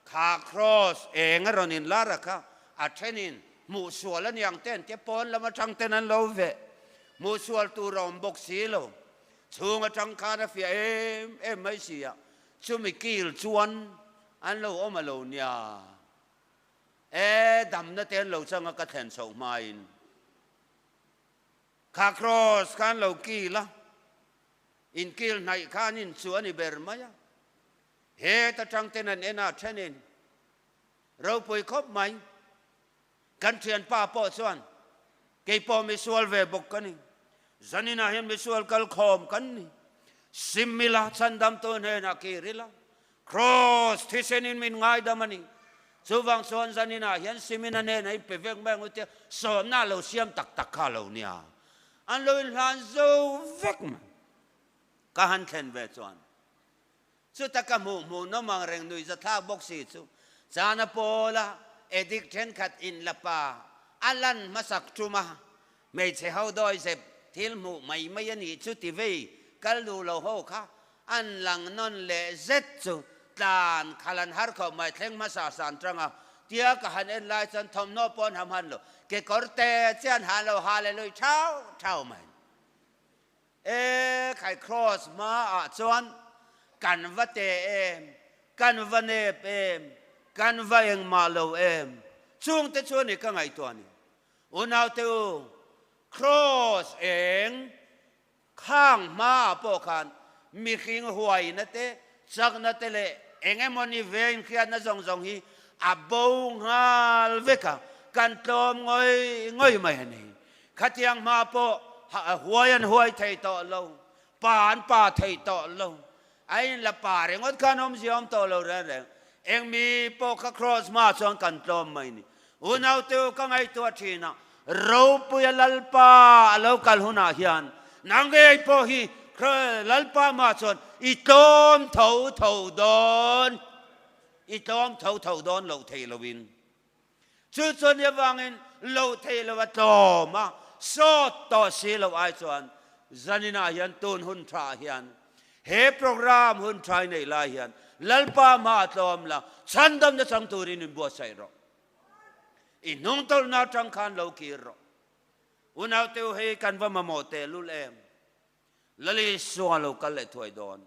ขาครอสเองอารอนินลาระค่ะอัดเชนินมูสัวแล้วยังเต้นเจ็บปนแล้วมาจังเต้นนั้นเราเวมูสัวตัวรอมบกสีเราชูมาจังคาราฟิเอ็มไม่เสียชูมิกิลชวนอันเราอมาเราเนี่ยดำนั่นเต้นเราจังก็แทนสองไม้ขาครอสกันเรากีละอินกิลในขานินสวนอิเบอร์มาเฮตจังเต้นนั้นน่าเช่นนี้เราไปคบไหมกันเทียนป้าปอส่วนเกี่ยปอมิสวลเวบกันนี่จันนี่นะเห็นมิสวลกัลคอมกันนี่ซิมิลาชันดำตัวเนี่ยนักกีริละครอสที่เซนินมินง่ายดามันนี่สุวังส่วนจันนี่นะเห็นซิมินาเนี่ยในเปเวงแบงอุตเตสอนน่าเราเสียมตักข้าเราเนี่ยอันเราหลานโซเวกมันก็หันเข็นเวชวนสุดท้ายก็มูน้องมังเร่งดุยจะท่าบ็อกซี่สุจานาโปละเอดิกเทนขัดอินละปาอัลลันมาสักจุมาไม่ใช่เขาดอยเจ็บทิลมูไม่ยันอีชุติเวกัลดูเราเขาค่ะอันหลังนนเลเจ็ดสุตานขลันฮาร์เขาไม่เทงมาสาสานจังอ่ะเทียกับฮันเอ็นไลซันทอมโนปอนทำฮันโลเกกอร์เตเจียนฮันโลฮาเลลุยเช้ามันใครครอสมาจวนกันวัดเตกันวันเอฟกันว่าเองมาโลช่วงแต่ช่วงนี้ก็ไงตัวนี้อุณเอาเตอครอสเองข้างมาปอกันมีขิงหวยนั่นเตสักนั่นเตเลเองมันนี่เวียนขี้นั่นจงฮีอับบงฮาลเวกกันตอมง่อยไม่เห็นนี่ขัดยังมาปอหวยไทยต่อเราป่าไทยต่อเราไอ้ละป่าเรื่องวัดขนมยอมต่อเราเรื่องเองมีปอกครอสมาส่วนกันตอมไม่นี่อุณเอาเตอก็ไงตัวทีน่ะเราปุยลัลปาเราคัลหุนาฮิยันนังเกยพอฮีลัลปามาส่วนอีตอมเท่าดอนอีตอมเท่าดอนเราเทลวินชุดส่วนยังวางเงินเราเทลวัตอมาสอดต่อสีเราไอส่วนจันนินาฮิยันตูนหุ่นทราฮิยันเฮโปรแกรมหุ่นทรายในลายฮิยันลัลปามาตอมละฉันดำจะสังตูรินิบัวไซโรอีนุ่งตลนาจังคันเราคีโรอุณเอาเตวเฮกันว่ามาโมเตลุเลมลลิสวาเราคัลเลถวยดอน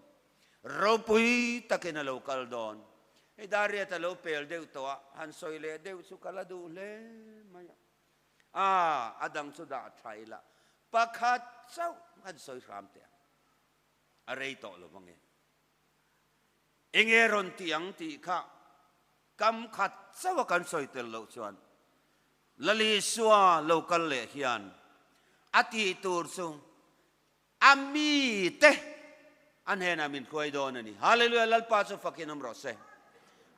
เราปุยตะกินเราคัลดอนไอ้ดารีตะเราเปลเดวตัวหันซอยเลเดวสุกัลดูเลมาอดังสุดาไทยละปะคัดเจ้าหันซอยรามเตียอะไรต่อหรือว่าไงเองรอนเตียงตีข้ากำขัดเจ้ากันซอยเตลเราชวนลลิสวาเราคัลเลฮิยันอติตูร์ซุอามีเตอันเฮนามินควยดอนนี่ฮาเลลูยาลัลปาสุฟักินมรสเซ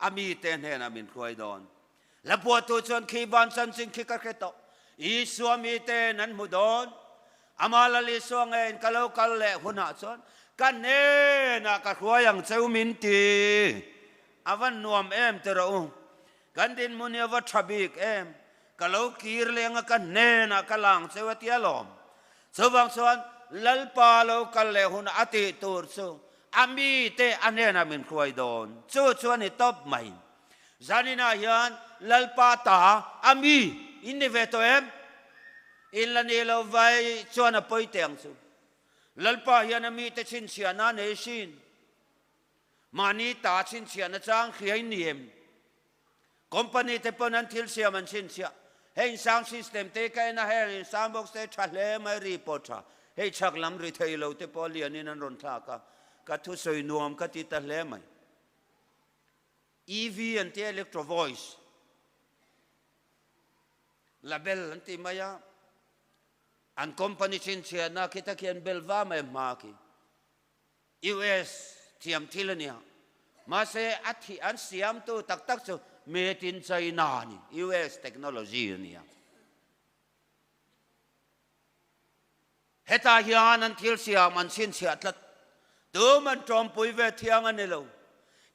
อามีเตเฮนามินควยดอนและปวดตัวชวนขีบันสันสิงขีกระเกตอีสวามีเตนันมุดอนอามาลลิสวงเองกะเลาคัลเลหุนาชวน กันเน่นะกะขวยังเจ้ามินตีอาวันนวมเตระอุกันดินมุนีวัชบิกกะเลากีร์เลียงกันเน่นะกะลังเจ้าเตียลอมสว่างสวนลัลปาเลากันเลหุนอติตูร์ซูอามีเตอันเน่นะมินขวายโดนจู่ชวนนี่ตบไม่จานินายันลัลปาตาอามีอินเนเวโตอินลันเอลไวชวนอภัยเตียงซูลัลปายันมีแต่ชินเชียนาเนชินมานีตาชินเชียนะจางขี้ให้เนียมคอมพานีเตปนันทิลเชียมันชินเชียเฮงสางซิสเต็มเตกันนะเฮงสางบอกเตชัดเลไม่รีพอร์ตเฮชักลำริเทยเราเตปอลียนี่นันรอนทากะกัทุสอยนวมกัติตะเลไม่ EV อันเตอิเล็กโทรโวอยซ์ลาเบลอันที่มายาอันคอมพานีชินเชียนะคิดตะเคียนเบลว่าไม่มาคี US เทียมทิลเนี่ยมาเสอัฐิอันเสียมตัวตักๆเมตินไชน่านี่ US เทคโนโลยีเนี่ยเหตุการณ์นั้นที่เสียมันสิ้นเสียทัดตัวมันจอมปุยเวทียงอันนี้เรา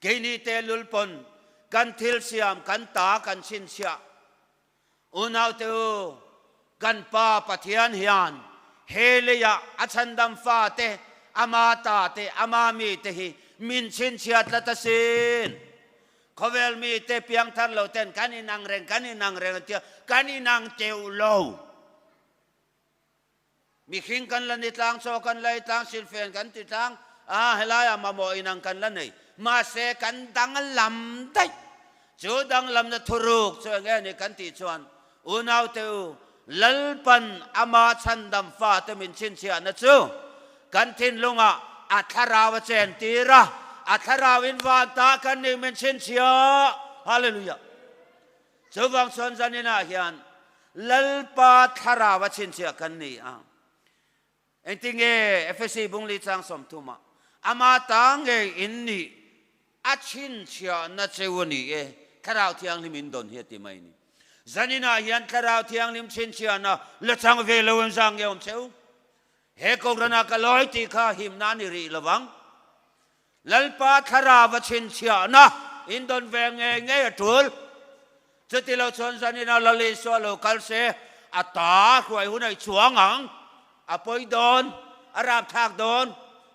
เกณีเตลุลปนกันที่เสียมกันตากันสิ้นเสียอุณเอาตัวกันป้าปะเทียนเฮียนเฮลียอัชันดัมฟ้าเตอามาตาเตอามามีเตหิมินสิ้นเสียทัดสินเขาเวลมีเตเพียงทันเราเต้นกันนี่นางเร่งกันนี่นางเร่งเตียกันนี่นางเจียวโลมีขิงกันละนิทางโซกันเลยทางสิลเฟนกันติทางเฮลายมาโมอินังกันละนี่มาเสกันดังลำได้จูดังลำนัทรุกเชื่อไงนี่กันติชวนอุณเอาเตอลัลปันอามาชันดัมฟ้าเตมินชินเชียนะจูกันทินลงอัทราวเจนตีระอัทราวินวานตากันนี่มันเช่นเชียฮาเลลูยาเจ้าวังสนจันนี่นะเฮียนลัลปาทราวเช่นเชียกันนี่เอ็งติงเอฟซีบุงลิจังสมทุมาอามาตังอินนี่อัชินเชียนัจเจวนี่ทราวที่ยังลิมินดอนเฮียติไม่นี่จันนี่นะเฮียนทราวที่ยังลิมเช่นเชียนะละจังเวลวันจังเยอมเจ้าเฮกกรณากลอยตีข้าหิมนานิรีระวังลัลปาทราวชินเชียนะอินโดนเวงเงยถูลจะติเราชนสันนินาลลิสวาโลคัลเซอัตตาควยหุ่นไอชวงังอปอยโดนอาราบทากโดน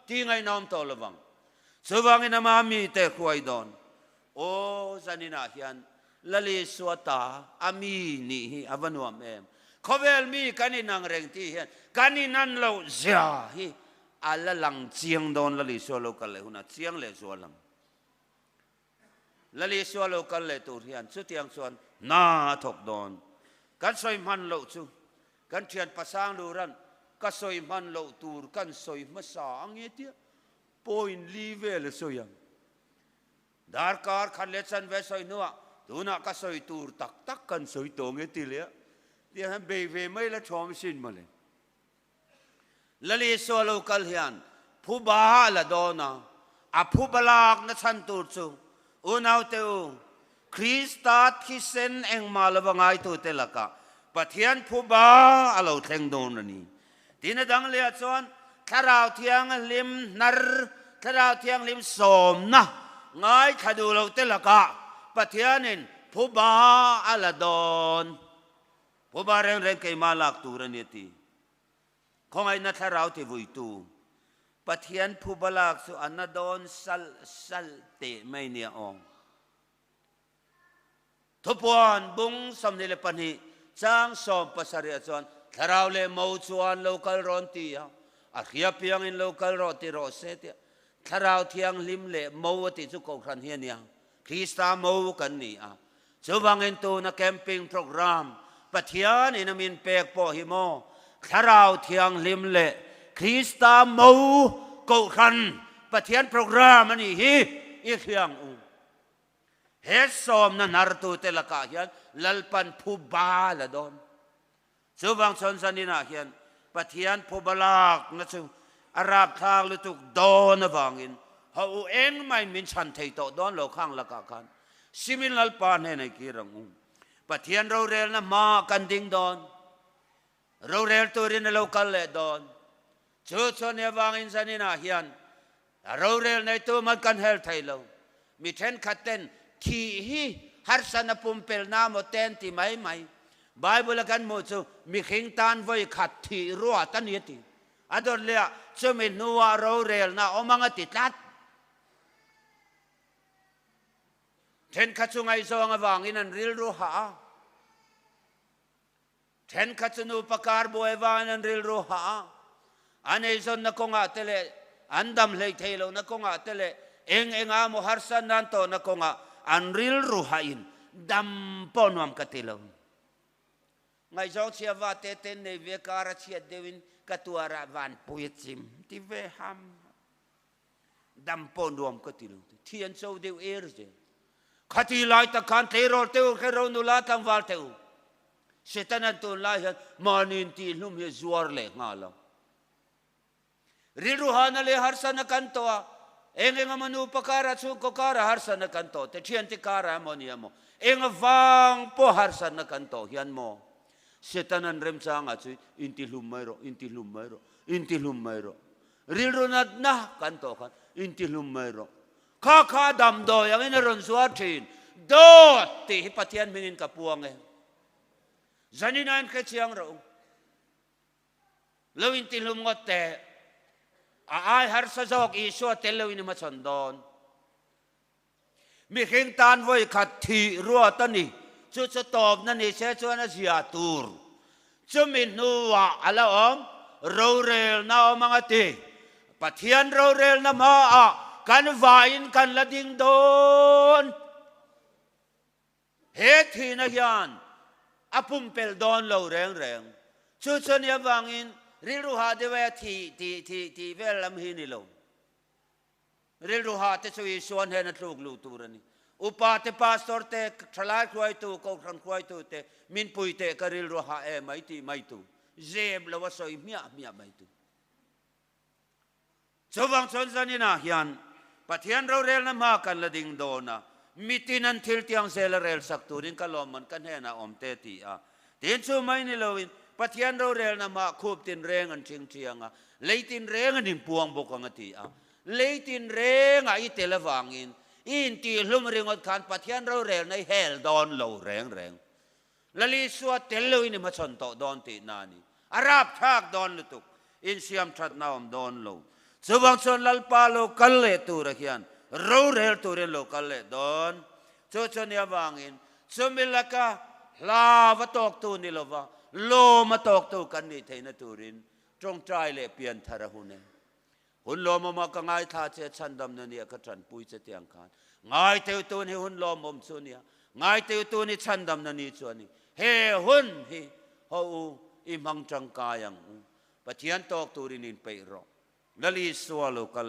ที่ไงน้อมโตระวังสว่างอินามามีเตควยโดนโอ้สันนินาเฮียนลลิสวตาอามีนี่อวันวมเขาเวลมีกันนี่นางเร่งที่เฮียนกันนี่นั่นเราเสียฮีอัลลังเจียงโดนลลิสวาโลกัลเลยหุ่นเจียงเลยสวลังลลิสวาโลกัลเลยตัวเฮียนสุดยังส่วนน่าถกโดนกันสอยมันโลจูกันเทียนภาษาดูรันก็สอยมันโลตูร์กันสอยมาสางเงี้ยเดียปอยน์ลีเวลสอยยังดาร์การขันเลชันเวสอยนัวดูนักก็สอยตูร์ตักกันสอยตัวเงี้ยตีเลี้ยเดี๋ยวเบยเวไม่ละชอมสินมาเลยลลิสวาโลกัลเฮียนผู้บ้าละโดนะผู้บลากนัชันตูร์จูอุณเอาเตอคริสต์ตัดที่เซนเองมาละบังไอตัวเตลกะปะเทียนผู้บ้าเราเทงโดนนี่ทีนั้นดังเลียชวนถ้าเราเทียงลิมนรถ้าเราเทียงลิมสมนะไงขดูเราเตลกะปะเทียนินผู้บ้าละโดนผู้บ้าเร่งเกี่ยมาลักตัวนี่ทีของไอ้นัทเราที่วุยตูปะเทียนผู้บลักสุอันนโดนสัลเตไม่เนี่ยองทุพวนบุงสำเนียปนิจางสมภาษาเรียจวนถ้าเราเลมูชวนโลกาลรอนตีอาเขียเพียงอินโลกาลรอติโรเซตถ้าเราเที่ยงลิมเลมูติจุกขันเฮียเนี่ยคริสตามูกันนี่จะวางเงินตัวนักแคมปิ้งโปรแกรมปะเทียนอินามินเปกโปหิโมถ้าเราเที่ยงลิมเลคริสตามูกูขันปะเทียนโปรแกรมนี่ฮีอีเทียงเฮสอมนันนารตูเตลกาเฮียนลัลปันผู้บาละโดนสูบางชนสันนินาเฮียนปะเทียนผู้บลากนะสูอาราบทางลุตุกโดนวางอินเขาเองไม่มินชันเทโตโดนโลข้างละกากันซิมินลัลปานให้ในกีรังปะเทียนเราเรลนะมากันดิงโดนเราเรลตัวรินโลกัลเลโดนชูชนเอวางอินสันนินาเฮียน เราเรียนในตัวมันกันเฮลไทยเรามีเทนขัดเต้นที่ฮีฮัสนปุ่มเปลน้ำหมดเต้นที่ไม่ไบเบิลกันหมดจูมีขิงตานไว้ขัดที่รัวตันนี้ที่อันนั้นเลยจะมีนัวเราเรียนนะเอามังติดลัดเทนขัดสุงไอซองวางอินันริลรูหาเทนขัดสุนูปการบวยวางอินันริลรูหาอันนี้ส่วนนักกงอาเตเลอันดำเลยเทโลนักกงอาเตเลเองอาโมฮัรสันนันโตนักกงอาอันริลรูหาอินดำปนวมกติโลไงจงเชียว่าเตเตนในเวการเชียเดวินกตัวราวันปุยจิมที่เวหัมดำปนวมกติโลที่อันโซเดวเอร์เจขัดลายตะการเทโรเทวแค่เรานุลาตังวาลเทวเสตันันตุลายมานินตีลุ่มเยจวร์เล็กงาลริรูฮานาเลฮัรสันกันตัวเองมนุปการะสุกการะฮัรสันกันตัวแต่เชียนติการะมอนียโมเองฟังพอฮัรสันกันตัวยันโมเสตันันเริ่มสร้างอะไรอินทิลุมไม่รู้อินทิลุมไม่รู้อินทิลุมไม่รู้ริรูนัดนะกันตัวกันอินทิลุมไม่รู้ข้าดำโดยังไม่นรนสวัสดินโดดตีฮิปเทียนมินินกับพวงเองจันนี่นั่นแค่เชียงเราแล้วอินทิลุมก็แต่อายฮาร์สจอกอีชัวเตลวินมาชนดอนมีเข่งตานไว้ขัดทีรัวตันนี่จุดสตอบนั่นนี่เชื่อชวนเสียตูร์จุมินนัวอะไรเราเรลน่ามังตีปะเทียนเราเรลน่ามากันวายน์กันละดิ่งโดนเหตุที่นักยานอปุ่มเปลดอนเราแรงชุดชนยาวังอินริรูฮาเดวะที่เวลามีนี่เราริรูฮาเตช่วยชวนให้นักลูกลูตูรนี่อุปาเตปาสตอร์เตทลายควายตูกครันควายตูเตมินปุยเตกริรูฮาไม่ตูเจ็บแล้วว่าสอยเมียไม่ตูชาวบังชนสันนี่นะยันปะเทียนเราเรลน่ะมากันละดิ่งโดนะมิตินันทิลที่ยังเซลเรลสักตูรินกัลลอมมันกันแห่นะอมเตตีเตียนชูไม่นี่เราอินปะเทียนเราเรลน่ะมาคูบตินเรงอันเชียงเลยตินเรงอันดินพวงบุกอันตีเลยตินเรงอีเตลวังอินตีลุ่มเริงอัดขันปะเทียนเราเรลในเฮลดอนเราแรงลลิสวดเตลวินมาชนโตดอนตีนานีอาราบทักดอนลุตุกอินเซียมชัดนาอมดอนเราสว่างชนลัลปาโลกัลเลตูระเขียนเราเรลตูเรลโลกัลเลดอนโจชนยาวังอินสมิลกะลาวตอกตูนิลวะโลมาตอกตูกันนี่เทนตูรินจงใจเลเปลี่ยนทารหุนหุ่นโลมาก็ง่ายท่าเจชันดำนันเนี่ยก็ฉันปุยเตียงคานง่ายเตวตูนี่หุ่นโลมอมสุนียง่ายเตวตูนี่ชันดำนันนี่ส่วนนี้เฮหุ่นฮีฮูอิมังจังกายังปะเทียนตอกตูรินินไปรอLal Isua lo